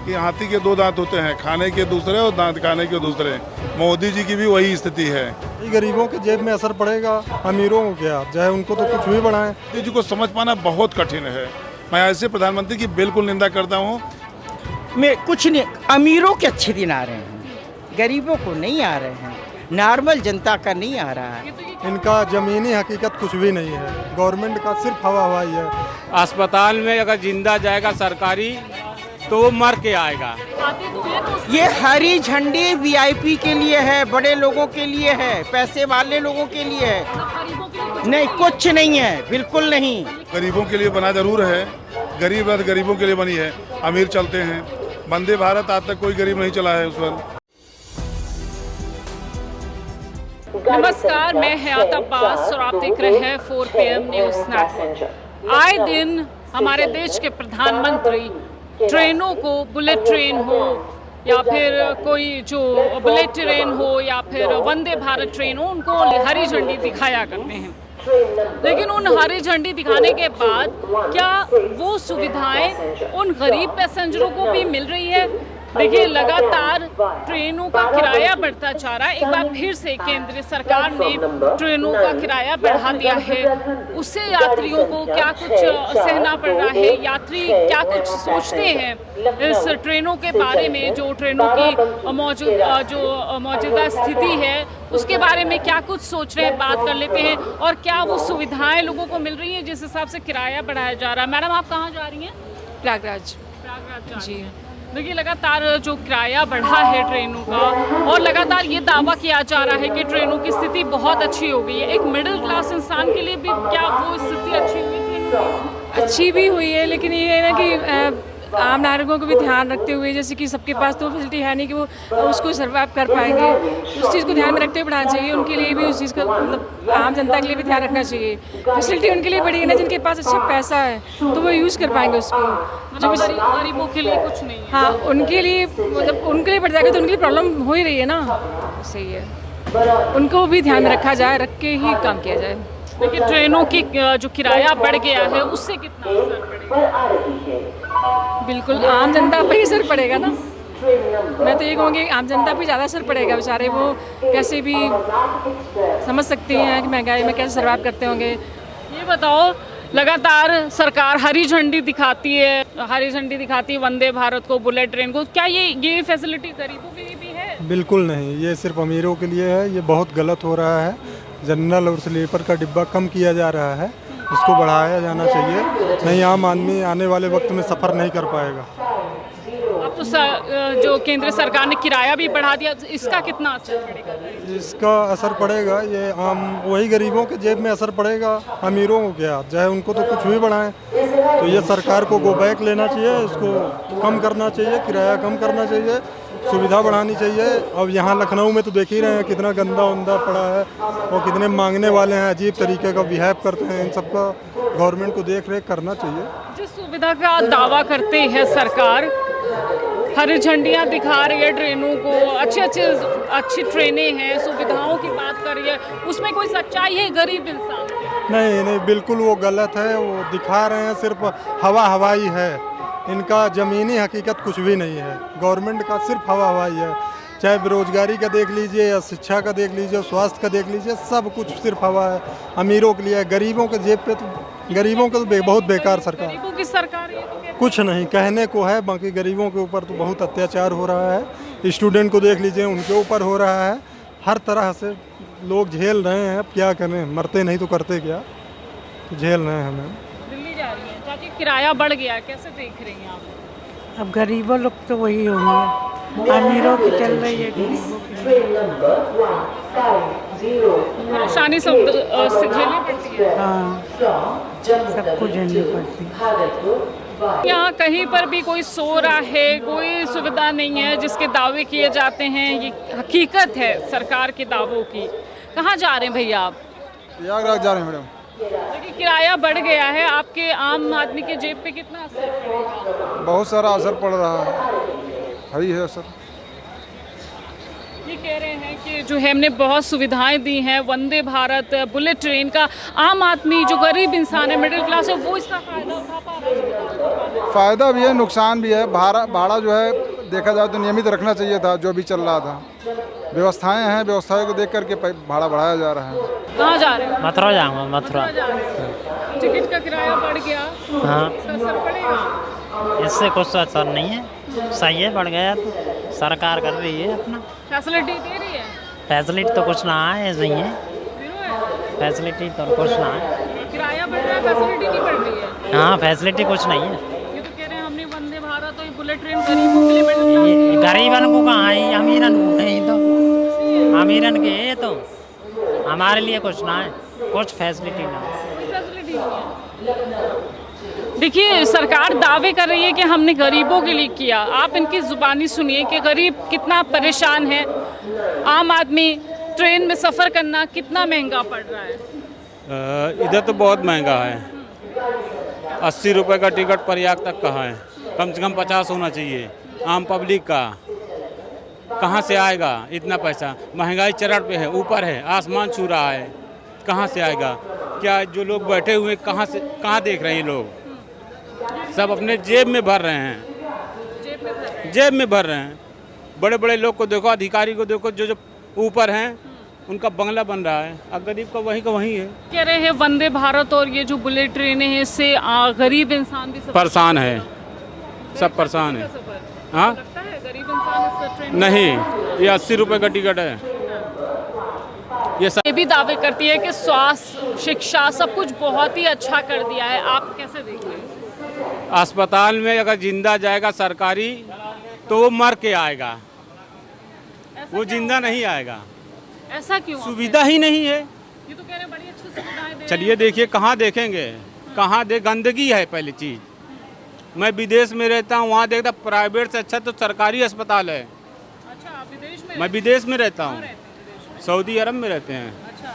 कि हाथी के दो दांत होते हैं, खाने के दूसरे और दांत खाने के दूसरे। मोदी जी की भी वही स्थिति है। गरीबों के जेब में असर पड़ेगा, अमीरों को क्या, चाहे उनको तो कुछ भी बढ़ाएं। मोदी जी को समझ पाना बहुत कठिन है। मैं ऐसे प्रधानमंत्री की बिल्कुल निंदा करता हूँ। मैं कुछ नहीं, अमीरों के अच्छे दिन आ रहे हैं, गरीबों को नहीं आ रहे हैं, नॉर्मल जनता का नहीं आ रहा है। इनका ज़मीनी हकीकत कुछ भी नहीं है, गवर्नमेंट का सिर्फ हवा हवाई है। अस्पताल में अगर जिंदा जाएगा सरकारी तो वो मर के आएगा। ये हरी झंडी वीआईपी के लिए है, बड़े लोगों के लिए है, पैसे वाले लोगों के लिए है, नहीं कुछ नहीं है, बिल्कुल नहीं। गरीबों के लिए बना जरूर है, गरीब रथ गरीबों के लिए बनी है, अमीर चलते हैं। वंदे भारत आज तक कोई गरीब नहीं चला है उस पर। नमस्कार, मैं हयात अब्बास और आप देख रहे हैं 4 PM न्यूज़ नेटवर्क। आए दिन हमारे देश के प्रधानमंत्री ट्रेनों को, बुलेट ट्रेन हो या फिर कोई जो बुलेट ट्रेन हो या फिर वंदे भारत ट्रेन हो, उनको हरी झंडी दिखाया करते हैं। लेकिन उन हरी झंडी दिखाने के बाद क्या वो सुविधाएं उन गरीब पैसेंजरों को भी मिल रही है? देखिए, लगातार ट्रेनों का किराया बढ़ता जा रहा है। एक बार फिर से केंद्र सरकार ने ट्रेनों का किराया बढ़ा दिया है। उससे यात्रियों को क्या कुछ सहना पड़ रहा है, यात्री क्या कुछ सोचते हैं इस ट्रेनों के बारे में, जो ट्रेनों की मौजूदा स्थिति है उसके बारे में क्या कुछ सोच रहे हैं, बात कर लेते हैं। और क्या वो सुविधाएं लोगों को मिल रही हैं जिस हिसाब से किराया बढ़ाया जा रहा है? मैडम, आप कहाँ जा रही हैं? प्रयागराज जी। देखिए, लगातार जो किराया बढ़ा है ट्रेनों का, और लगातार ये दावा किया जा रहा है कि ट्रेनों की स्थिति बहुत अच्छी हो गई है। एक मिडिल क्लास इंसान के लिए भी क्या वो स्थिति अच्छी हुई थी? अच्छी भी हुई है, लेकिन ये है ना कि आम नागरिकों को भी ध्यान रखते हुए, जैसे कि सबके पास तो फैसिलिटी है नहीं कि वो उसको सर्वाइव कर पाएंगे, उस चीज़ को ध्यान में रखते हुए बढ़ाना चाहिए। उनके लिए भी उस चीज़ का, मतलब आम जनता के लिए भी ध्यान रखना चाहिए। फैसिलिटी उनके लिए बढ़ेगी ना जिनके पास अच्छा पैसा है, तो वो यूज़ कर पाएंगे उसको। मतलब गरीबों के लिए कुछ नहीं है। हाँ, उनके लिए, मतलब उनके लिए बढ़ जाएगा तो उनके लिए प्रॉब्लम हो ही रही है ना। सही है, उनको भी ध्यान में रखा जाए, रख के ही काम किया जाए। देखिए, ट्रेनों की जो किराया बढ़ गया है उससे कितना असर पड़ेगा? बिल्कुल आम जनता पर ही असर पड़ेगा ना। मैं तो ये कहूँगी आम जनता पे ज़्यादा असर पड़ेगा। बेचारे वो कैसे भी समझ सकती हैं कि महंगाई में कैसे सर्वाइव करते होंगे। ये बताओ, लगातार सरकार हरी झंडी दिखाती है वंदे भारत को, बुलेट ट्रेन को। क्या ये फैसिलिटी गरीबों के लिए भी है? बिल्कुल नहीं, ये सिर्फ अमीरों के लिए है। ये बहुत गलत हो रहा है। जनरल और स्लीपर का डिब्बा कम किया जा रहा है, इसको बढ़ाया जाना चाहिए, नहीं आम आदमी आने वाले वक्त में सफ़र नहीं कर पाएगा। अब तो जो केंद्र सरकार ने किराया भी बढ़ा दिया, इसका कितना असर पड़ेगा? इसका असर पड़ेगा, ये आम वही गरीबों के जेब में असर पड़ेगा, अमीरों को क्या, चाहे उनको तो कुछ भी बढ़ाएं। तो ये सरकार को गो बैक लेना चाहिए, इसको कम करना चाहिए, किराया कम करना चाहिए, सुविधा बढ़ानी चाहिए। अब यहाँ लखनऊ में तो देख ही रहे हैं कितना गंदा उंदा पड़ा है और कितने मांगने वाले हैं, अजीब तरीके का बिहेव करते हैं। इन सब का गवर्नमेंट को देख रेख करना चाहिए। जिस सुविधा का दावा करते हैं सरकार, हरी झंडियाँ दिखा रही है ट्रेनों को, अच्छी ट्रेनें हैं, सुविधाओं की बात कर रही है, उसमें कोई सच्चाई है गरीब इंसान? नहीं, बिल्कुल वो गलत है। वो दिखा रहे हैं, सिर्फ हवा हवाई है। इनका ज़मीनी हकीकत कुछ भी नहीं है, गवर्नमेंट का सिर्फ हवा हवाई है। चाहे बेरोजगारी का देख लीजिए या शिक्षा का देख लीजिए, स्वास्थ्य का देख लीजिए, सब कुछ सिर्फ हवा है। अमीरों के लिए है, गरीबों के जेब पे तो गरीबों को तो बहुत बेकार सरकार। गरीबों की सरकार ये तो कहती कुछ नहीं कहने को है, बाकी गरीबों के ऊपर तो बहुत अत्याचार हो रहा है। स्टूडेंट को देख लीजिए, उनके ऊपर हो रहा है। हर तरह से लोग झेल रहे हैं। अब क्या करें, मरते नहीं तो करते क्या, तो झेल रहे हैं। हमें दिल्ली जा रही है, चाची किराया बढ़ गया, कैसे देख रही हैं आप? अब गरीबों लोग तो वही होंगे, अमीरों की चल रही है, गरीबों की परेशानी सब से झेलनी पड़ती है। हाँ, सबको झेलनी पड़ती है। यहाँ कहीं पर भी कोई सो रहा है, कोई सुविधा नहीं है जिसके दावे किए जाते हैं। ये हकीकत है सरकार के दावों की। कहाँ जा रहे हैं भैया आप? प्रयागराज जा रहे हैं मैडम। देखिए, किराया बढ़ गया है, आपके आम आदमी के जेब पे कितना असर पड़ेगा? बहुत सारा असर पड़ रहा है असर। ये कह रहे हैं कि जो है हमने बहुत सुविधाएं दी हैं, वंदे भारत, बुलेट ट्रेन का, आम आदमी जो गरीब इंसान है, मिडिल क्लास है, वो इसका फायदा उठा पा रहा है। फ़ायदा भी है, नुकसान भी है। भाड़ा जो है देखा जाए तो नियमित रखना चाहिए था, जो भी चल रहा था। व्यवस्थाएं हैं, व्यवस्थाएं को देख करके भाड़ा बढ़ाया जा रहा है। कहाँ जा रहे हो? मथुरा जाऊँगा, मथुरा। टिकट का किराया बढ़ गया, हाँ, इसका असर पड़ेगा? इससे कुछ असर नहीं है, सही है। बढ़ गया तो सरकार कर रही है अपना, फैसिलिटी दे रही है। फैसिलिटी तो कुछ ना है, ऐसे ही है, जीरो है। फैसिलिटी तो कुछ ना है। किराया बढ़ रहा है, फैसिलिटी नहीं बढ़ रही है। हाँ, फैसिलिटी कुछ नहीं है। ये तो कह रहे हैं हमने वंदे भारत और ये बुलेट ट्रेन गरीबों के लिए, मिडिल क्लास के लिए। गरीबन को कहाँ है, अमीरन को है, तो अमीरन के है, तो हमारे लिए कुछ ना है, कुछ फैसिलिटी ना है। फैसिलिटी नहीं है। देखिए, सरकार दावे कर रही है कि हमने गरीबों के लिए किया। आप इनकी जुबानी सुनिए कि गरीब कितना परेशान है। आम आदमी ट्रेन में सफ़र करना कितना महंगा पड़ रहा है। इधर तो बहुत महंगा है। 80 रुपए का टिकट प्रयाग तक का है, कम से कम 50 होना चाहिए। आम पब्लिक का कहाँ से आएगा इतना पैसा? महंगाई चरम पे है, ऊपर है, आसमान छू रहा है। कहाँ से आएगा? क्या जो लोग बैठे हुए कहाँ देख रहे हैं? लोग सब अपने जेब में भर रहे हैं, जेब में भर रहे हैं। बड़े बड़े लोग को देखो, अधिकारी को देखो, जो ऊपर हैं उनका बंगला बन रहा है, और गरीब का वही है। कह रहे हैं वंदे भारत और ये जो बुलेट ट्रेनें हैं, इससे गरीब इंसान भी परेशान है, सब परेशान है। हाँ, लगता है गरीब इंसान इस ट्रेन नहीं, ये 80 रुपए का टिकट है। ये भी दावे करती है कि स्वास्थ्य, शिक्षा सब कुछ बहुत ही अच्छा कर दिया है। आप कैसे देख रहे हैं? अस्पताल में अगर जिंदा जाएगा सरकारी, तो वो मर के आएगा, वो जिंदा नहीं आएगा। ऐसा क्यों? सुविधा ही नहीं है। ये तो कह रहे हैं बड़ी अच्छी सुविधाएं दे। चलिए देखिए, कहाँ देखेंगे, कहाँ गंदगी है पहली चीज़। मैं विदेश में रहता हूँ, वहाँ देखता प्राइवेट से अच्छा तो सरकारी अस्पताल है। अच्छा, आप विदेश में? मैं विदेश में रहता हूँ, सऊदी अरब में रहते हैं। अच्छा,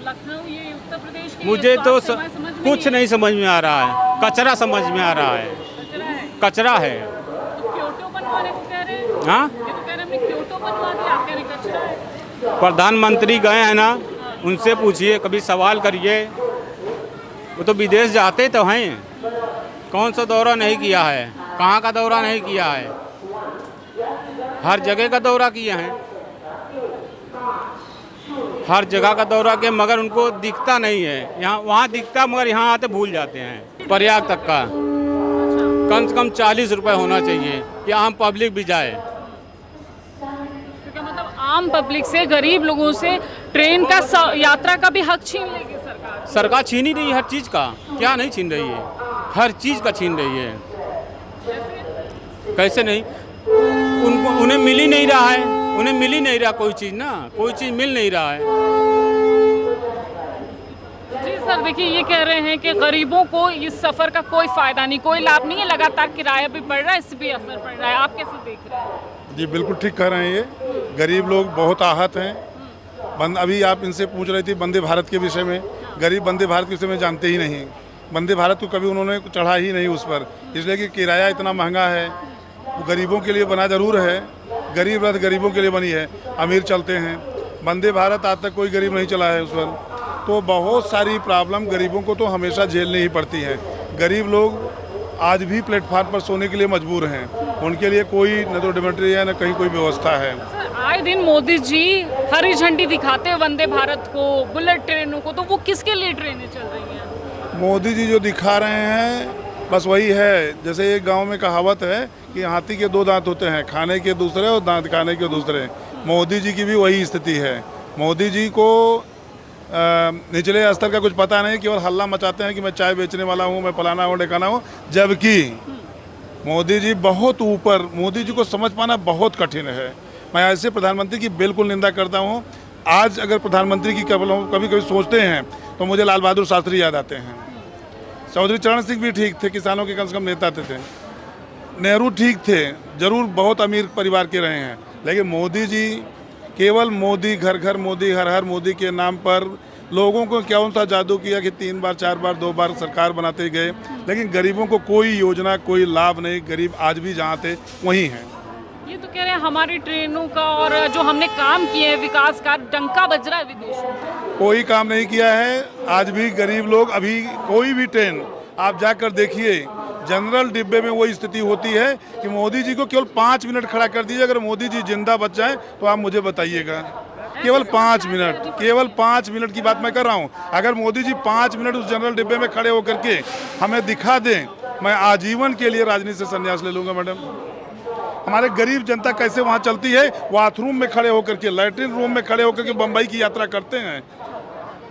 लखनऊ, ये उत्तर प्रदेश की मुझे तो कुछ है। नहीं समझ में आ रहा है, कचरा समझ में आ रहा है, कचरा है। तो क्योटो बनवाने को कह रहे हैं। हाँ, ये तो कह रहे हैं हमने क्योटो बनवा दिया, आप कह रहे हैं कचरा है। प्रधानमंत्री गए हैं ना, उनसे पूछिए, कभी सवाल करिए। वो तो विदेश जाते तो हैं, कौन सा दौरा नहीं किया है, कहाँ का दौरा नहीं किया है, हर जगह का दौरा किए हैं, हर जगह का दौरा किया, मगर उनको दिखता नहीं है। यहाँ वहाँ दिखता, मगर यहाँ आते भूल जाते हैं। प्रयाग तक का कम से कम 40 रुपए होना चाहिए कि आम पब्लिक भी जाए। क्योंकि मतलब आम पब्लिक से, गरीब लोगों से ट्रेन का यात्रा का भी हक छीन लेगी सरकार। सरकार छीन ही रही है हर चीज़ का। क्या नहीं छीन रही है? हर चीज़ का छीन रही है। कैसे नहीं? उन्हें मिल ही नहीं रहा है, उन्हें मिल ही नहीं रहा कोई चीज़ ना, कोई चीज़ मिल नहीं रहा है। जी सर, देखिए, ये कह रहे हैं कि गरीबों को इस सफ़र का कोई फ़ायदा नहीं, कोई लाभ नहीं है। लगातार किराया भी बढ़ रहा है, इससे भी असर पड़ रहा है। आप कैसे देख रहे हैं? जी बिल्कुल ठीक कह रहे हैं। ये गरीब लोग बहुत आहत हैं। अभी आप इनसे पूछ रही थी वंदे भारत के विषय में। गरीब वंदे भारत के विषय में जानते ही नहीं। वंदे भारत को कभी उन्होंने चढ़ा ही नहीं उस पर, इसलिए कि किराया इतना महंगा है। वो गरीबों के लिए बना ज़रूर है, गरीब रथ गरीबों के लिए बनी है, अमीर चलते हैं। वंदे भारत आज तक कोई गरीब नहीं चला है उस पर। तो बहुत सारी प्रॉब्लम गरीबों को तो हमेशा झेलनी ही पड़ती है। गरीब लोग आज भी प्लेटफार्म पर सोने के लिए मजबूर हैं। उनके लिए कोई न तो डॉर्मेटरी है, न कहीं कोई व्यवस्था है। आए दिन मोदी जी हरी झंडी दिखाते हैं वंदे भारत को, बुलेट ट्रेनों को, तो वो किसके लिए ट्रेनें चल रही हैं? मोदी जी जो दिखा रहे हैं बस वही है। जैसे एक गांव में कहावत है कि हाथी के 2 दांत होते हैं, खाने के दूसरे और दांत खाने के दूसरे। मोदी जी की भी वही स्थिति है। मोदी जी को निचले स्तर का कुछ पता नहीं, केवल हल्ला मचाते हैं कि मैं चाय बेचने वाला हूँ, मैं फलाना हूँ, ढेकाना हूँ। जबकि मोदी जी बहुत ऊपर, मोदी जी को समझ पाना बहुत कठिन है। मैं ऐसे प्रधानमंत्री की बिल्कुल निंदा करता हूँ। आज अगर प्रधानमंत्री की कभी कभी सोचते हैं तो मुझे लाल बहादुर शास्त्री याद आते हैं। चौधरी चरण सिंह भी ठीक थे, किसानों के कम से कम नेता थे। नेहरू ठीक थे, जरूर बहुत अमीर परिवार के रहे हैं, लेकिन मोदी जी केवल मोदी, घर घर मोदी, हर हर मोदी के नाम पर लोगों को क्या सा जादू किया कि 3 बार 4 बार 2 बार सरकार बनाते गए, लेकिन गरीबों को कोई योजना, कोई लाभ नहीं। गरीब आज भी जहाँ थे वहीं हैं। ये तो कह रहे हैं हमारी ट्रेनों का और जो हमने काम किए हैं विकास का, डंका बज रहा है विदेशों में। कोई काम नहीं किया है। आज भी गरीब लोग, अभी कोई भी ट्रेन आप जाकर देखिए, जनरल डिब्बे में वही स्थिति होती है कि मोदी जी को केवल 5 मिनट खड़ा कर दीजिए। अगर मोदी जी जिंदा बच जाए तो आप मुझे बताइएगा। केवल 5 मिनट, केवल 5 मिनट की बात मैं कर रहा हूँ। अगर मोदी जी 5 मिनट उस जनरल डिब्बे में खड़े होकर के हमें दिखा दें, मैं आजीवन के लिए राजनीति से संन्यास ले लूँगा। मैडम, हमारे गरीब जनता कैसे वहाँ चलती है, बाथरूम में खड़े होकर के, लैट्रिन रूम में खड़े होकर के बम्बई की यात्रा करते हैं।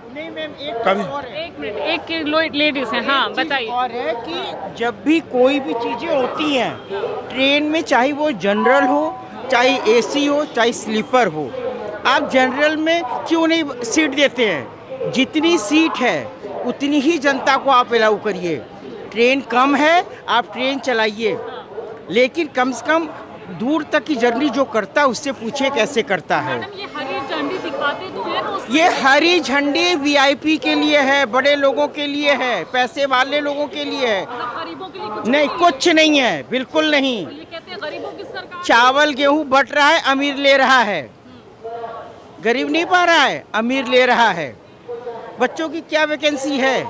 नहीं मैम, एक मिनट, एक लेडीज है, हाँ बताइए। और है कि जब भी कोई भी चीज़ें होती हैं ट्रेन में, चाहे वो जनरल हो, चाहे एसी हो, चाहे स्लीपर हो, आप जनरल में क्यों नहीं सीट देते हैं? जितनी सीट है उतनी ही जनता को आप अलाउ करिए। ट्रेन कम है, आप ट्रेन चलाइए, लेकिन कम से कम दूर तक की जर्नी जो करता है उससे पूछिए कैसे करता है। मैडम, ये हरी झंडी दिखाते तो है ना, ये हरी झंडी वीआईपी के लिए है, बड़े लोगों के लिए है, पैसे वाले लोगों के लिए है। गरीबों के लिए कुछ नहीं, कुछ नहीं है, बिल्कुल नहीं। ये कहते हैं गरीबों की सरकार। चावल गेहूं बट रहा है, अमीर ले रहा है। गरीब नहीं पा रहा है, अमीर ले रहा है। बच्चों की क्या वैकेंसी है?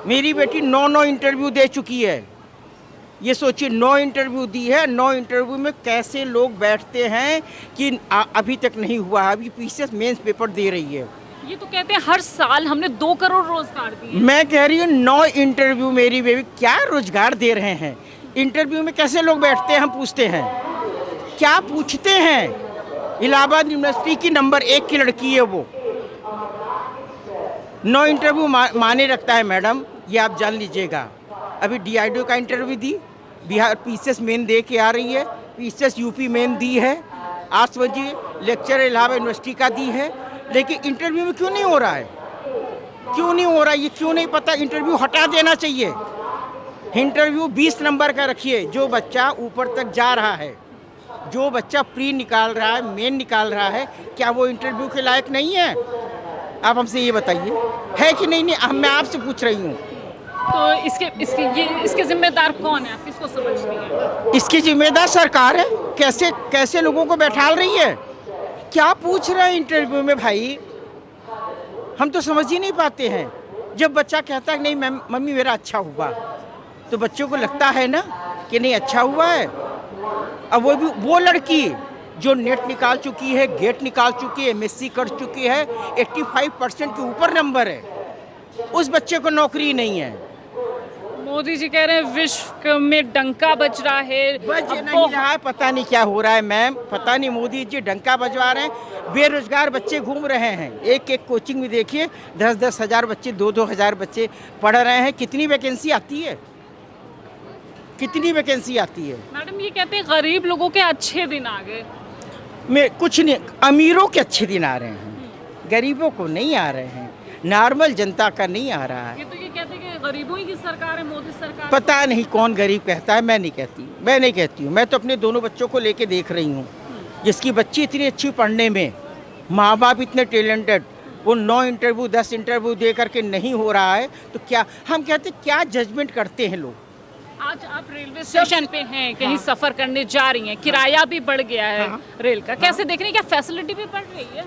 मेरी बेटी 9 इंटरव्यू दे चुकी है। ये सोचिए, 9 इंटरव्यू दी है। 9 इंटरव्यू में कैसे लोग बैठते हैं कि अभी तक नहीं हुआ है। अभी पीसीएस मेंस पेपर दे रही है। ये तो कहते हैं हर साल हमने 2 करोड़ रोजगार दिए। मैं कह रही हूँ 9 इंटरव्यू, मेरी बेबी क्या रोजगार दे रहे हैं। इंटरव्यू में कैसे लोग बैठते हैं, हम पूछते हैं। क्या पूछते हैं? इलाहाबाद यूनिवर्सिटी की नंबर 1 की लड़की है वो। 9 इंटरव्यू माने रखता है मैडम, ये आप जान लीजिएगा। अभी डीआईडीओ का इंटरव्यू दी, बिहार पीसीएस मेन दे के आ रही है, पीसीएस यूपी मेन दी है, आज समझिए लेक्चर इलाहाबाद यूनिवर्सिटी का दी है। लेकिन इंटरव्यू में क्यों नहीं हो रहा है? क्यों नहीं हो रहा है? ये क्यों नहीं पता? इंटरव्यू हटा देना चाहिए। इंटरव्यू 20 नंबर का रखिए। जो बच्चा ऊपर तक जा रहा है, जो बच्चा प्री निकाल रहा है, मेन निकाल रहा है, क्या वो इंटरव्यू के लायक नहीं है? आप हमसे ये बताइए, है कि नहीं? मैं आपसे पूछ रही हूँ। तो इसके जिम्मेदार कौन है? आप किसको समझती हैं? इसकी जिम्मेदार सरकार है। कैसे लोगों को बैठाल रही है? क्या पूछ रहे हैं इंटरव्यू में भाई? हम तो समझ ही नहीं पाते हैं। जब बच्चा कहता है नहीं मैम, मम्मी मेरा अच्छा हुआ, तो बच्चों को लगता है ना कि नहीं अच्छा हुआ है। अब वो लड़की जो नेट निकाल चुकी है, गेट निकाल चुकी है, एमएससी कर चुकी है, 85% के ऊपर नंबर है, उस बच्चे को नौकरी नहीं है। मोदी जी कह रहे हैं विश्व में डंका बज रहा है। बज नहीं रहा है, पता नहीं क्या हो रहा है मैम, पता नहीं। मोदी जी डंका बजवा रहे हैं। बेरोजगार बच्चे घूम रहे हैं। एक कोचिंग में देखिए 10-10 हज़ार बच्चे, 2-2 हज़ार बच्चे पढ़ रहे हैं। कितनी वैकेंसी आती है? कितनी वैकेंसी आती है? मैडम, ये कहते हैं गरीब लोगों के अच्छे दिन आ गए। मैं कुछ नहीं, अमीरों के अच्छे दिन आ रहे हैं, गरीबों को नहीं आ रहे हैं, नॉर्मल जनता का नहीं आ रहा है। ये तो ये कहते हैं कि गरीबों ही की सरकार है मोदी सरकार। पता नहीं कौन गरीब कहता है, मैं नहीं कहती हूँ। मैं तो अपने दोनों बच्चों को लेके देख रही हूँ। जिसकी बच्ची इतनी अच्छी पढ़ने में, माँ बाप इतने टैलेंटेड, वो 9 इंटरव्यू 10 इंटरव्यू दे करके नहीं हो रहा है, तो क्या हम कहते क्या जजमेंट करते हैं लोग? आज आप रेलवे स्टेशन पे हैं, कहीं सफर करने जा रही हैं, किराया भी बढ़ गया है रेल का, कैसे देख रही हैं? क्या फैसिलिटी भी बढ़ रही है?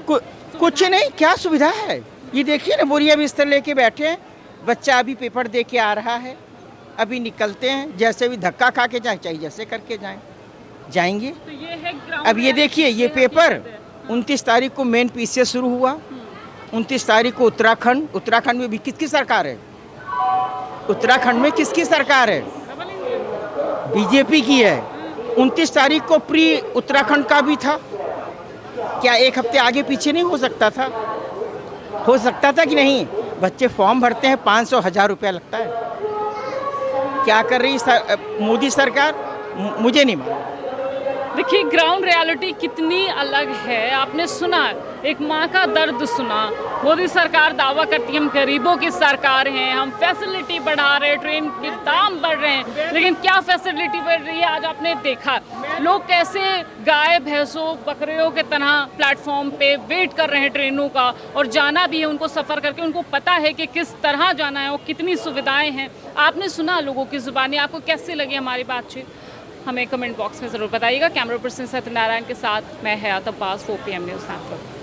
कुछ नहीं, क्या सुविधा है? ये देखिए ना, बोरिया बिस्तर लेके बैठे हैं। बच्चा अभी पेपर दे के आ रहा है, अभी निकलते हैं, जैसे भी धक्का खा के जाए, चाहे जैसे करके जाएंगे। तो ये है अब ये देखिए, ये पेपर 29 तारीख को मेन पीसीएस शुरू हुआ। 29 तारीख को उत्तराखंड में भी किसकी सरकार है? उत्तराखंड में किसकी सरकार है? बीजेपी की है। 29 तारीख को प्री उत्तराखंड का भी था। क्या एक हफ्ते आगे पीछे नहीं हो सकता था? हो सकता था कि नहीं? बच्चे फॉर्म भरते हैं, 500-1000 रुपया लगता है। क्या कर रही मोदी सरकार? मुझे नहीं मालूम। देखिए ग्राउंड रियलिटी कितनी अलग है। आपने सुना, एक माँ का दर्द सुना। मोदी सरकार दावा करती है हम गरीबों की सरकार हैं, हम फैसिलिटी बढ़ा रहे हैं, ट्रेन के दाम बढ़ रहे हैं, लेकिन क्या फैसिलिटी बढ़ रही है? आज आपने देखा लोग कैसे गाय भैंसों बकरियों के तरह प्लेटफॉर्म पे वेट कर रहे हैं ट्रेनों का, और जाना भी है उनको सफ़र करके। उनको पता है कि किस तरह जाना है और कितनी सुविधाएँ हैं। आपने सुना लोगों की ज़ुबानी। आपको कैसी लगी हमारी बातचीत? हमें कमेंट बॉक्स में ज़रूर बताइएगा। कैमरा पर्सन सत्यनारायण के साथ मैं हयात अब्बास, 4 PM न्यूज़ नेटवर्क।